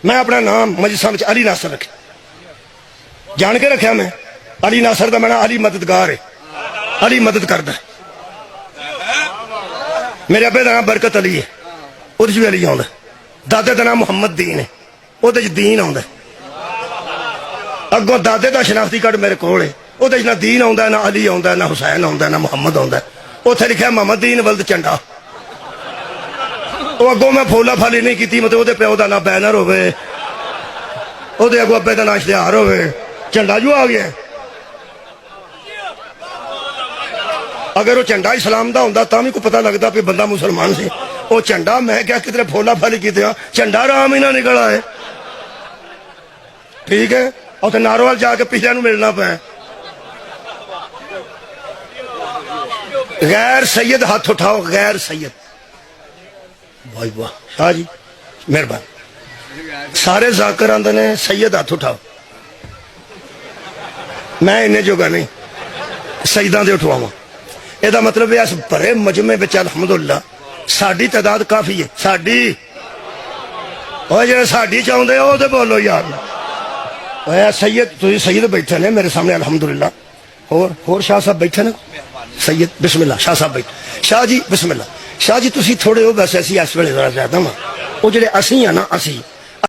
मैं अपना नाम मजलिसां विच अली नासर रखा, जान के रखा मैं। अली नासर का मैं अली मददगार है, अली मदद करदा है। मेरे अब्बे का नाम बरकत अली है, उहदे च भी अली आउंदा। दादे का नाम मुहम्मद दीन है, उहदे च दीन आउंदा। अगों दादे का शनाख्ती कार्ड मेरे कोल है, उहदे च ना दीन आउंदा, ना अली आउंदा, ना हुसैन आउंदा, ना मुहम्मद आउंदा। उत्थे लिखिआ मोहम्मद दीन वल्द झंडा। वो अगों मैं फोला फाली नहीं की, मतलब वो प्यो का ना बैनर होवे, वो अगों अब्बे का ना इश्तिहार होवे, झंडा जो आ गया। अगर वो झंडा इस्लाम का होंदा तां भी कोई पता लगता भी बंदा मुसलमान से। वो झंडा मैं क्या कितने फोला फाली की, झंडा राम ही ना निकला है। ठीक है, और नारोवाल जाके पिछले नूं मिलना पाया। गैर सैयद हाथ उठाओ, गैर सैयद। भाई वाह शाह जी मेहरबान। सारे जाकर आंदे ने सैयद हाथ उठाओ, मैं इन्ने जोगा नहीं सईदां दे उठवावां। ਇਹਦਾ मतलब है इस भरे मजमे विच अलहमदुलिल्लाह साडी तादाद काफ़ी है। साडी और जो साडी चाहुंदे हो ते बोलो यार। सैयद तुसीं सैयद बैठे ने मेरे सामने अलहमदुलिल्लाह। होर शाह साहब बैठे ने, सैयद बिस्मिल्लाह शाह साहब बैठे। शाह जी बिस्मिल्लाह। शाह जी तुसीं थोड़े हो, वैसे असीं इस वेले ज़रा ज़्यादा वां। वो जिहड़े असीं आ ना, असीं